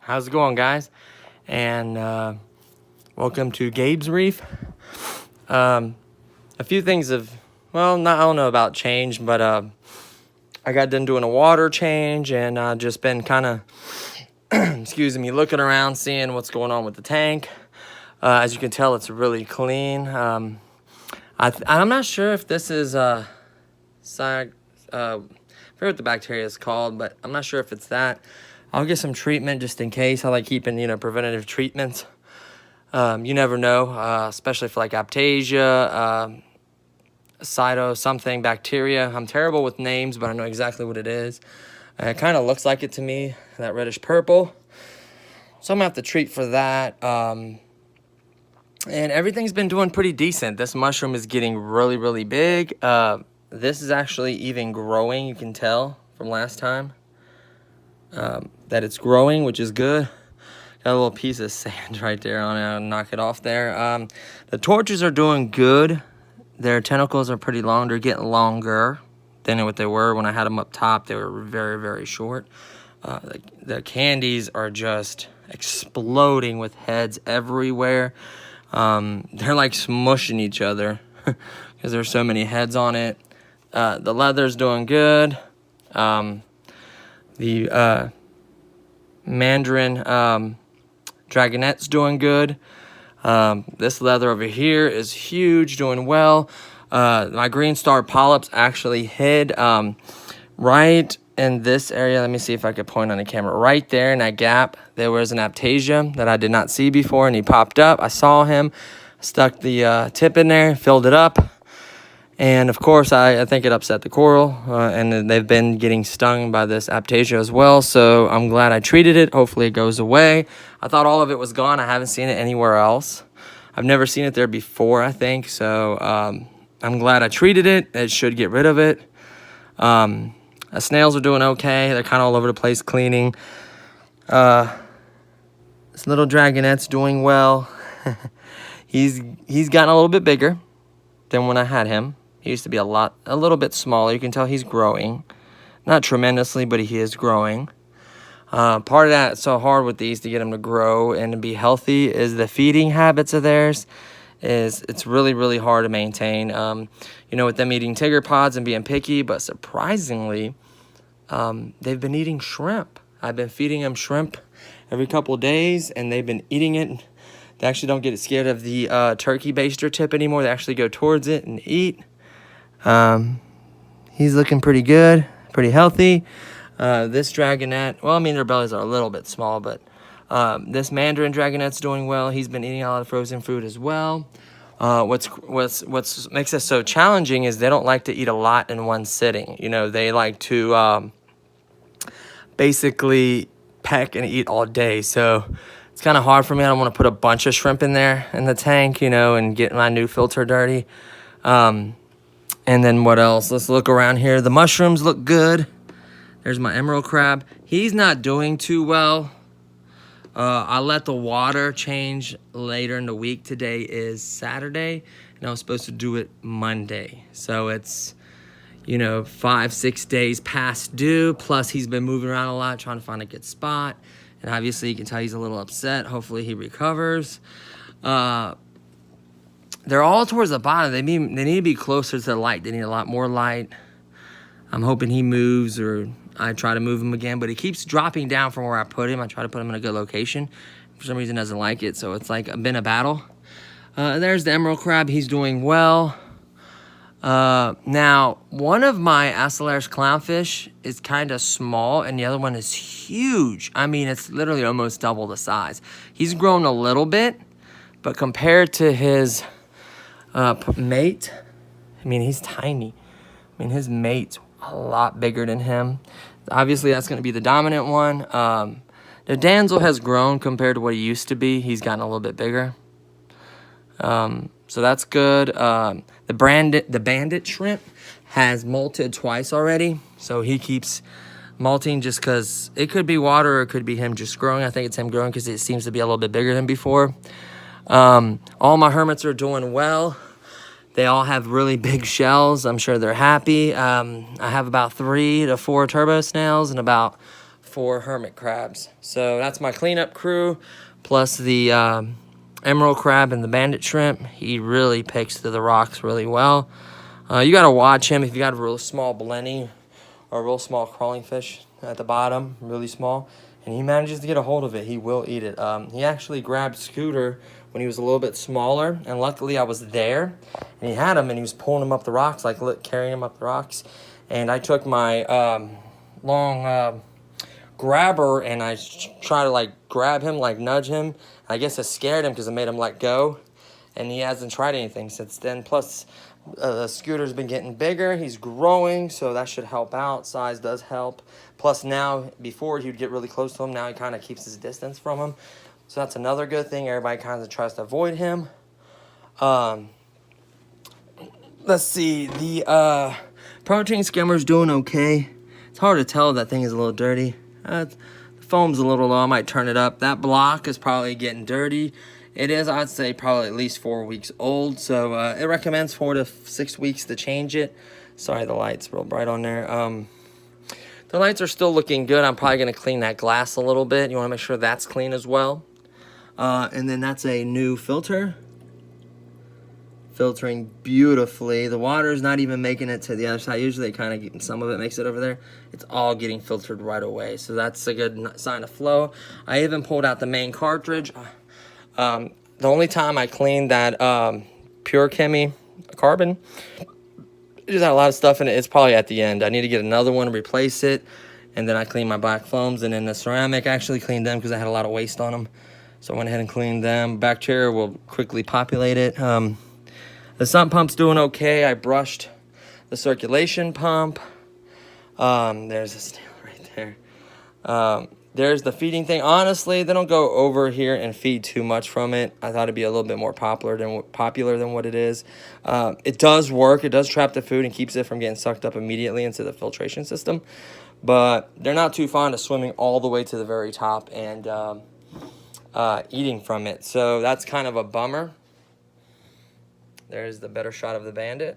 How's it going, guys? And welcome to Gabe's Reef. A few things have, well, not, I don't know about change, but I got done doing a water change, and just been kind of, excuse me, looking around, seeing what's going on with the tank. As you can tell, it's really clean. I'm not sure if this is I forget what the bacteria is called, but I'm not sure if it's that. I'll get some treatment just in case. I like keeping, preventative treatments. You never know, especially for like aptasia, cyto, something, bacteria. I'm terrible with names, but I know exactly what it is. It kind of looks like it to me, that reddish purple. So I'm gonna have to treat for that. And everything's been doing pretty decent. This mushroom is getting really, really big. This is actually even growing. You can tell from last time that it's growing, which is good. Got a little piece of sand right there on it. I'll knock it off there. The torches are doing good. Their tentacles are pretty long. They're getting longer than what they were when I had them up top. They were very, very short. The candies are just exploding with heads everywhere. They're like smushing each other because there's so many heads on it. The leather's doing good. The Mandarin Dragonette's doing good. This leather over here is huge, doing well. My green star polyps actually hid right in this area. Let me see if I could point on the camera. Right there in that gap, there was an aptasia that I did not see before, and he popped up. I saw him, stuck the tip in there, filled it up. And of course, I think it upset the coral, and they've been getting stung by this aptasia as well. So I'm glad I treated it. Hopefully it goes away. I thought all of it was gone. I haven't seen it anywhere else. I've never seen it there before, I think. So I'm glad I treated it. It should get rid of it. The snails are doing okay. They're kind of all over the place cleaning. This little dragonette's doing well. He's gotten a little bit bigger than when I had him. He used to be a little bit smaller. You can tell he's growing. Not tremendously, but he is growing. Part of that, it's so hard with these to get them to grow and to be healthy, is the feeding habits of theirs. It's really, really hard to maintain. With them eating tiger pods and being picky, but surprisingly, they've been eating shrimp. I've been feeding them shrimp every couple of days, and they've been eating it. They actually don't get scared of the turkey baster tip anymore. They actually go towards it and eat. He's looking pretty good, pretty healthy. This dragonette, well, I mean, their bellies are a little bit small, but this Mandarin dragonette's doing well. He's been eating a lot of frozen food as well. What's makes us so challenging is they don't like to eat a lot in one sitting. They like to basically peck and eat all day. So it's kind of hard for me. I don't want to put a bunch of shrimp in there in the tank, and get my new filter dirty. And then what else? Let's look around here. The mushrooms look good. There's my emerald crab. He's not doing too well. I let the water change later in the week. Today is Saturday, and I was supposed to do it Monday. So it's, 5-6 days past due. Plus, he's been moving around a lot, trying to find a good spot. And obviously, you can tell he's a little upset. Hopefully, he recovers. They're all towards the bottom. They need to be closer to the light. They need a lot more light. I'm hoping he moves, or I try to move him again. But he keeps dropping down from where I put him. I try to put him in a good location. For some reason, doesn't like it. So it's like been a battle. There's the emerald crab. He's doing well. Now, one of my Acelaris clownfish is kind of small, and the other one is huge. I mean, it's literally almost double the size. He's grown a little bit, but compared to his mate, he's tiny. His mate's a lot bigger than him. Obviously, that's going to be the dominant one. The Danzel has grown compared to what he used to be. He's gotten a little bit bigger. So that's good. The bandit shrimp has molted twice already. So he keeps molting just because it could be water or it could be him just growing. I think it's him growing because it seems to be a little bit bigger than before. All my hermits are doing well. They all have really big shells. I'm sure they're happy. I have about 3 to 4 turbo snails and about for hermit crabs. So that's my cleanup crew, plus the emerald crab and the bandit shrimp. He really picks through the rocks really well. You gotta watch him. If you got a real small blenny or a real small crawling fish at the bottom, really small, and he manages to get a hold of it, he will eat it. He actually grabbed Scooter when he was a little bit smaller, and luckily I was there, and he had him, and he was pulling him up the rocks, like carrying him up the rocks, and I took my long grabber, and I tried to like grab him, like nudge him. I guess it scared him because it made him let go, and he hasn't tried anything since then. Plus, the Scooter's been getting bigger. He's growing, so that should help out. Size does help. Plus now, before he'd get really close to him, now he kind of keeps his distance from him. So that's another good thing. Everybody kind of tries to avoid him. Let's see. The protein skimmer's doing okay. It's hard to tell. That thing is a little dirty. The foam's a little low. I might turn it up. That block is probably getting dirty. It is, I'd say, probably at least 4 weeks old. So it recommends 4 to 6 weeks to change it. Sorry, the light's real bright on there. The lights are still looking good. I'm probably going to clean that glass a little bit. You want to make sure that's clean as well. And then that's a new filter. Filtering beautifully. The water is not even making it to the other side. Usually kind of some of it makes it over there. It's all getting filtered right away. So that's a good sign of flow. I even pulled out the main cartridge. The only time I cleaned that Pure Chemi carbon, it just had a lot of stuff in it. It's probably at the end. I need to get another one to replace it. And then I cleaned my black foams. And then the ceramic, I actually cleaned them because I had a lot of waste on them. So I went ahead and cleaned them. Bacteria will quickly populate it. The sump pump's doing okay. I brushed the circulation pump. There's a snail right there. There's the feeding thing. Honestly, they don't go over here and feed too much from it. I thought it'd be a little bit more popular than what it is. It does work. It does trap the food and keeps it from getting sucked up immediately into the filtration system. But they're not too fond of swimming all the way to the very top and eating from it. So that's kind of a bummer. There's the better shot of the bandit.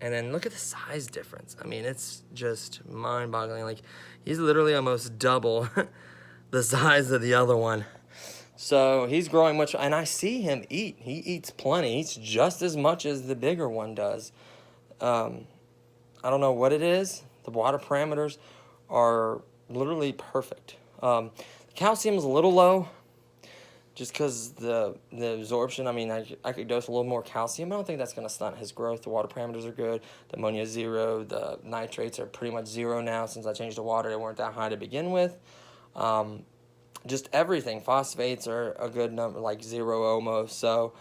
And then look at the size difference. I mean, it's just mind-boggling. Like, he's literally almost double the size of the other one. So he's growing much, and I see him eat. He eats plenty. He eats just as much as the bigger one does. I don't know what it is. The water parameters are literally perfect. The calcium is a little low, just because the absorption. I mean, I could dose a little more calcium. I don't think that's going to stunt his growth. The water parameters are good. The ammonia is 0. The nitrates are pretty much 0 now. Since I changed the water, they weren't that high to begin with. Just everything. Phosphates are a good number, like 0 almost. So,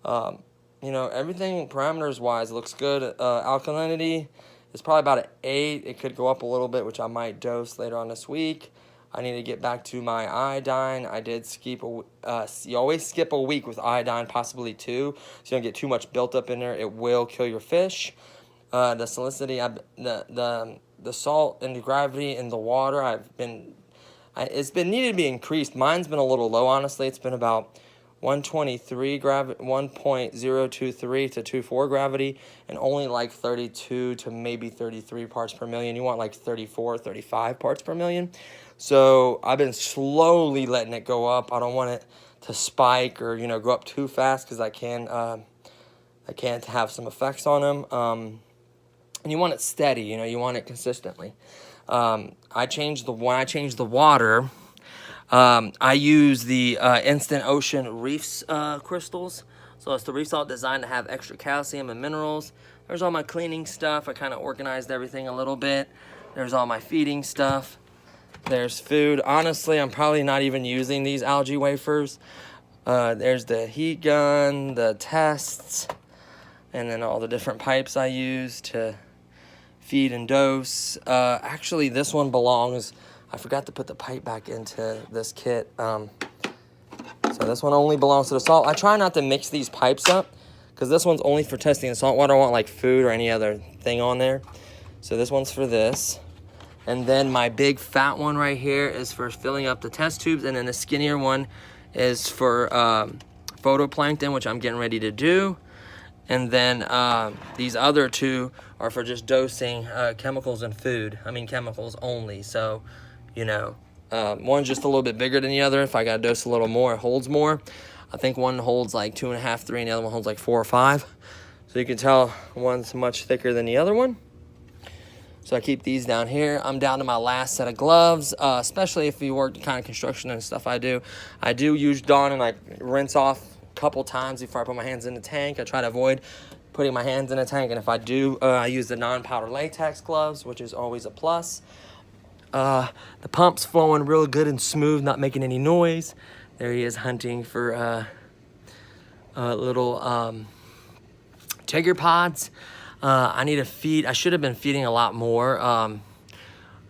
you know, everything parameters-wise looks good. Alkalinity is probably about an 8. It could go up a little bit, which I might dose later on this week. I need to get back to my iodine. I did skip you always skip a week with iodine, possibly 2, so you don't get too much built up in there. It will kill your fish. The salinity, the salt and the gravity in the water, it's been needed to be increased. Mine's been a little low, honestly. It's been about 123 gravity, 1.023 to 24 gravity, and only like 32 to maybe 33 parts per million. You want like 34, 35 parts per million. So I've been slowly letting it go up. I don't want it to spike or, you know, go up too fast because I can have some effects on them. And you want it steady, you know, you want it consistently. When I changed the water, I use the Instant Ocean Reefs crystals. So it's the reef salt designed to have extra calcium and minerals. There's all my cleaning stuff. I kind of organized everything a little bit. There's all my feeding stuff. There's food. Honestly, I'm probably not even using these algae wafers. There's the heat gun, the tests, and then all the different pipes I use to feed and dose. Actually, this one belongs. I forgot to put the pipe back into this kit. So this one only belongs to the salt. I try not to mix these pipes up because this one's only for testing the salt water. I don't want like food or any other thing on there. So this one's for this. And then my big fat one right here is for filling up the test tubes. And then the skinnier one is for phytoplankton, which I'm getting ready to do. And then these other 2 are for just dosing chemicals and food. I mean, chemicals only. So, you know, One's just a little bit bigger than the other. If I got to dose a little more, it holds more. I think one holds like 2.5, 3, and the other one holds like 4 or 5. So you can tell one's much thicker than the other one. So I keep these down here. I'm down to my last set of gloves, especially if you work the kind of construction and stuff I do. I do use Dawn and like rinse off a couple times before I put my hands in the tank. I try to avoid putting my hands in a tank, and if I do, I use the non-powder latex gloves, which is always a plus. The pump's flowing real good and smooth, not making any noise. There he is hunting for little tiger pods. I need to feed. I should have been feeding a lot more. I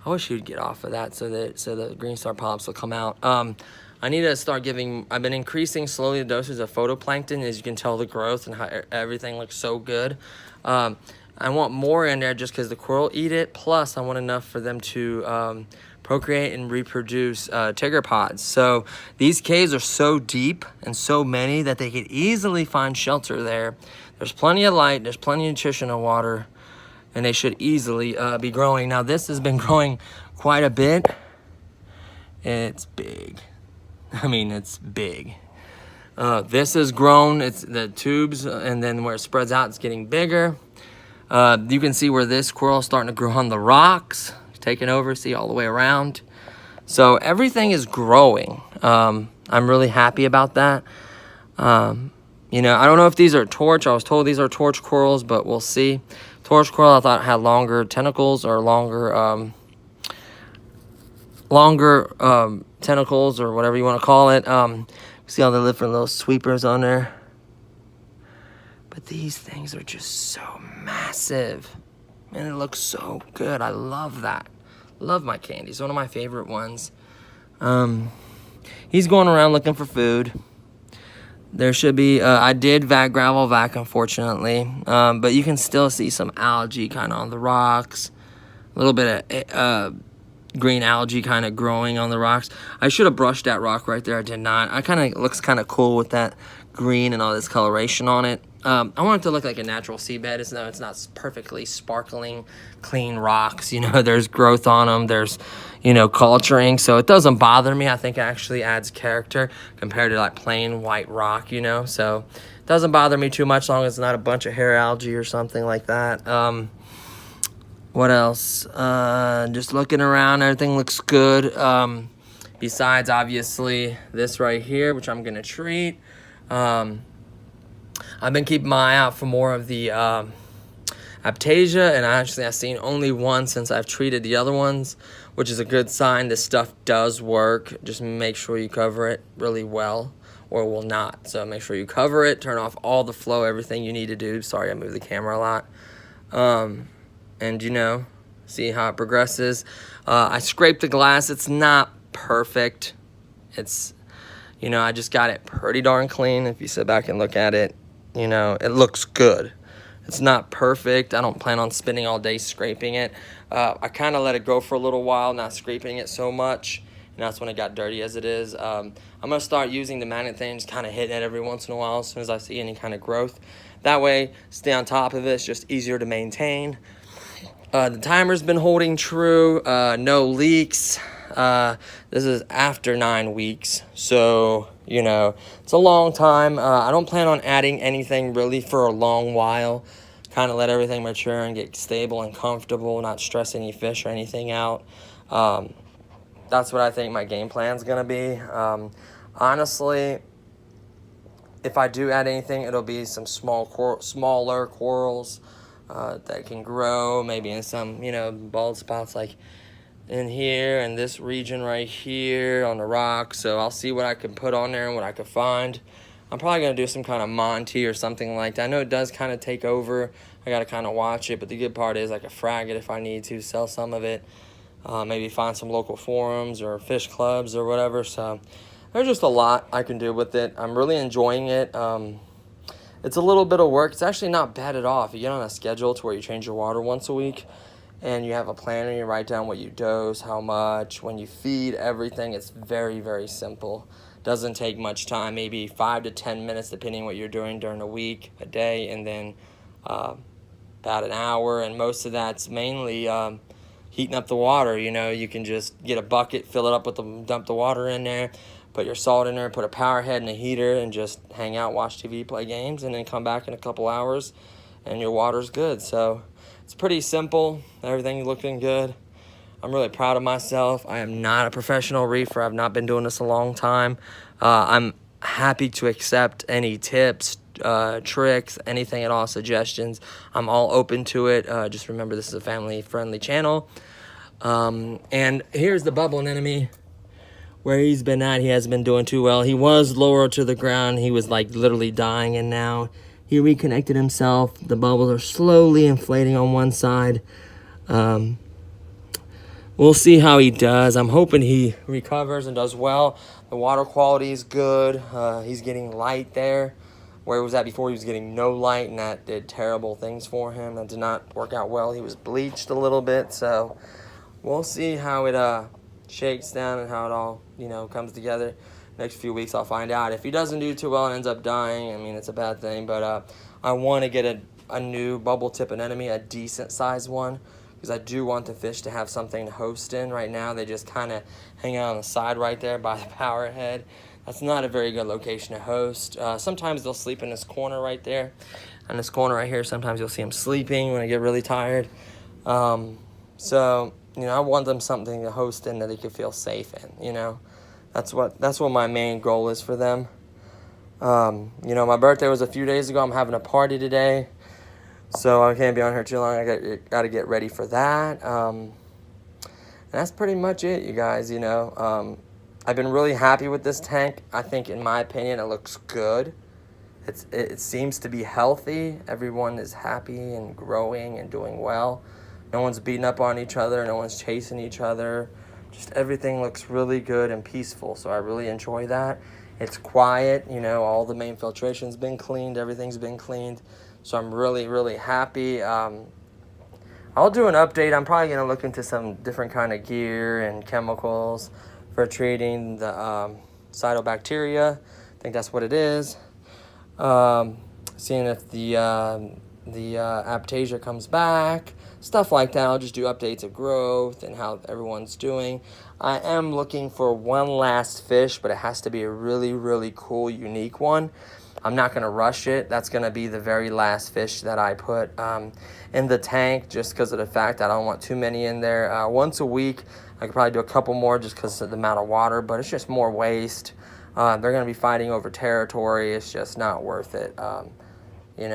wish he would get off of that so the green star polyps will come out. I need to start giving. I've been increasing slowly the doses of phytoplankton. As you can tell, the growth and how everything looks so good. I want more in there just because the coral eat it. Plus, I want enough for them to procreate and reproduce tiger pods. So these caves are so deep and so many that they could easily find shelter there. There's plenty of light, there's plenty of nutritional water, and they should easily be growing. Now this has been growing quite a bit. It's big. I mean, it's big. This has grown, it's the tubes, and then where it spreads out, it's getting bigger. You can see where this coral is starting to grow on the rocks, taking over, see all the way around. So everything is growing. I'm really happy about that. You know, I don't know if these are torch. I was told these are torch corals, but we'll see. Torch coral, I thought had longer tentacles or longer tentacles or whatever you want to call it. See all the different little sweepers on there. But these things are just so massive. And it looks so good. I love that. Love my candies. One of my favorite ones. He's going around looking for food. There should be, I did gravel vac, unfortunately. But you can still see some algae kind of on the rocks. A little bit of green algae kind of growing on the rocks. I should have brushed that rock right there. I did not. I kind of looks kind of cool with that green and all this coloration on it. I want it to look like a natural seabed. It's not perfectly sparkling, clean rocks. You know, there's growth on them. There's, you know, culturing. So it doesn't bother me. I think it actually adds character compared to like plain white rock, you know. So it doesn't bother me too much as long as it's not a bunch of hair algae or something like that. What else? Just looking around, everything looks good. Besides, obviously, this right here, which I'm going to treat. I've been keeping my eye out for more of the Aptasia, and I've seen only one since I've treated the other ones, which is a good sign. This stuff does work. Just make sure you cover it really well, or it will not. So make sure you cover it, turn off all the flow, everything you need to do. Sorry, I moved the camera a lot. And, you know, see how it progresses. I scraped the glass. It's not perfect. It's, you know, I just got it pretty darn clean. If you sit back and look at it, you know, it looks good. It's not perfect. I don't plan on spending all day scraping it. I kind of let it go for a little while, not scraping it so much. And that's when it got dirty as it is. I'm going to start using the magnet thing, just kind of hitting it every once in a while as soon as I see any kind of growth. That way, stay on top of it. It's just easier to maintain. The timer's been holding true. No leaks. This is after 9 weeks. So, you know, it's a long time. I don't plan on adding anything really for a long while. Kind of let everything mature and get stable and comfortable, not stress any fish or anything out. That's what I think my game plan's going to be. Honestly, if I do add anything, it'll be some smaller corals that can grow, maybe in some, you know, bald spots like in here and this region right here on the rock. So I'll see what I can put on there and what I can find. I'm probably going to do some kind of Monty or something like that. I know it does kind of take over. I got to kind of watch it, but the good part is I can frag it if I need to, sell some of it. Maybe find some local forums or fish clubs or whatever. So there's just a lot I can do with it. I'm really enjoying it. It's a little bit of work. It's actually not bad at all. If you get on a schedule to where you change your water once a week and you have a planner, you write down what you dose, how much, when you feed, everything, it's very, very simple. Doesn't take much time, maybe 5 to 10 minutes depending on what you're doing during a week, a day, and then about an hour. And most of that's mainly heating up the water. You know, you can just get a bucket, fill it up with dump the water in there, put your salt in there, put a power head and a heater, and just hang out, watch TV, play games, and then come back in a couple hours, and your water's good. So it's pretty simple. Everything looking good. I'm really proud of myself. I am not a professional reefer. I've not been doing this a long time. I'm happy to accept any tips, tricks, anything at all, suggestions. I'm all open to it. Just remember, this is a family-friendly channel. And here's the bubble anemone. Where he's been at, he hasn't been doing too well. He was lower to the ground. He was like literally dying, and now he reconnected himself. The bubbles are slowly inflating on one side. We'll see how he does. I'm hoping he recovers and does well. The water quality is good. He's getting light there. Where he was at before, he was getting no light, and that did terrible things for him. That did not work out well. He was bleached a little bit, so we'll see how it shakes down and how it all, you know, comes together. Next few weeks, I'll find out. If he doesn't do too well and ends up dying, I mean, it's a bad thing. But I want to get a new bubble tip anemone, a decent size one, because I do want the fish to have something to host in. Right now, they just kind of hang out on the side right there by the power head. That's not a very good location to host. Sometimes they'll sleep in this corner right there. In this corner right here, sometimes you'll see them sleeping when they get really tired. So, you know, I want them something to host in that they can feel safe in, you know. That's what my main goal is for them. You know, my birthday was a few days ago. I'm having a party today, so I can't be on here too long. I got to get ready for that. And that's pretty much it, you guys, you know. I've been really happy with this tank. I think, in my opinion, it looks good. It seems to be healthy. Everyone is happy and growing and doing well. No one's beating up on each other. No one's chasing each other. Just everything looks really good and peaceful, so I really enjoy that. It's quiet, you know, all the main filtration's been cleaned, everything's been cleaned, so I'm really, really happy. I'll do an update. I'm probably going to look into some different kind of gear and chemicals for treating the cyanobacteria. I think that's what it is. Seeing if the aptasia comes back, stuff like that. I'll just do updates of growth and how everyone's doing. I am looking for one last fish, but it has to be a really, really cool, unique one. I'm not going to rush it. That's going to be the very last fish that I put in the tank, just because of the fact that I don't want too many in there. Once a week, I could probably do a couple more just because of the amount of water, but it's just more waste. They're going to be fighting over territory. It's just not worth it. You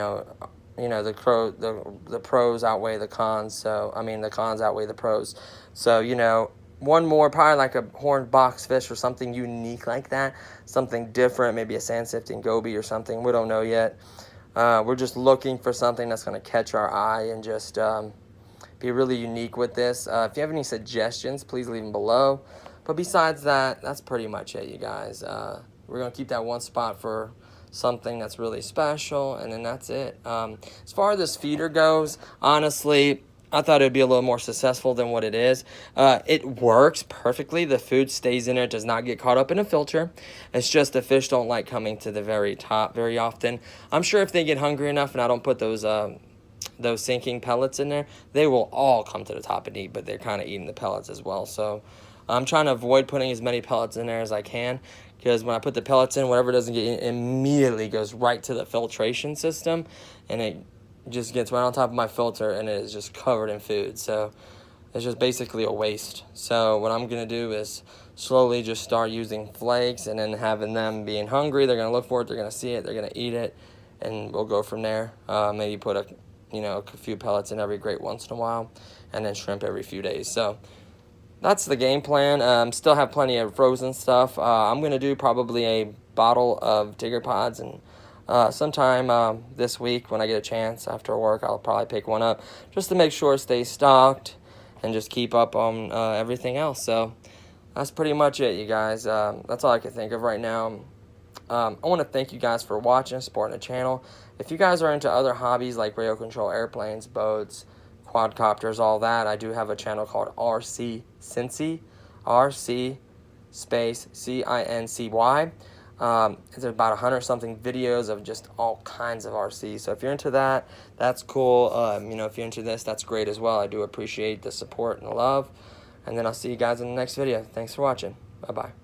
know, the pros outweigh the cons. So, I mean, the cons outweigh the pros. So, you know, one more, probably like a horned boxfish or something unique like that. Something different, maybe a sand-sifting goby or something. We don't know yet. We're just looking for something that's going to catch our eye and just be really unique with this. If you have any suggestions, please leave them below. But besides that, that's pretty much it, you guys. We're going to keep that one spot for something that's really special, and then that's it. As far as this feeder goes, honestly, I thought it would be a little more successful than what it is. It works perfectly. The food stays in there. It does not get caught up in a filter. It's just the fish don't like coming to the very top very often. I'm sure if they get hungry enough and I don't put those sinking pellets in there, they will all come to the top and eat, but they're kind of eating the pellets as well. So I'm trying to avoid putting as many pellets in there as I can, because when I put the pellets in, whatever doesn't get in immediately goes right to the filtration system, and it just gets right on top of my filter, and it is just covered in food. So it's just basically a waste. So what I'm going to do is slowly just start using flakes, and then having them being hungry, they're going to look for it, they're going to see it, they're going to eat it, and we'll go from there. Maybe put a few pellets in every grate once in a while, and then shrimp every few days. So that's the game plan. Still have plenty of frozen stuff. I'm going to do probably a bottle of Tigger Pods, and sometime this week when I get a chance after work, I'll probably pick one up just to make sure it stays stocked and just keep up on everything else. So that's pretty much it, you guys. That's all I can think of right now. I want to thank you guys for watching, supporting the channel. If you guys are into other hobbies like radio control airplanes, boats, quadcopters, all that, I do have a channel called RC Cincy, RC space CINCY. There's about 100 something videos of just all kinds of RCs. So if you're into that, that's cool. You know, if you're into this, that's great as well. I do appreciate the support and the love. And then I'll see you guys in the next video. Thanks for watching. Bye-bye.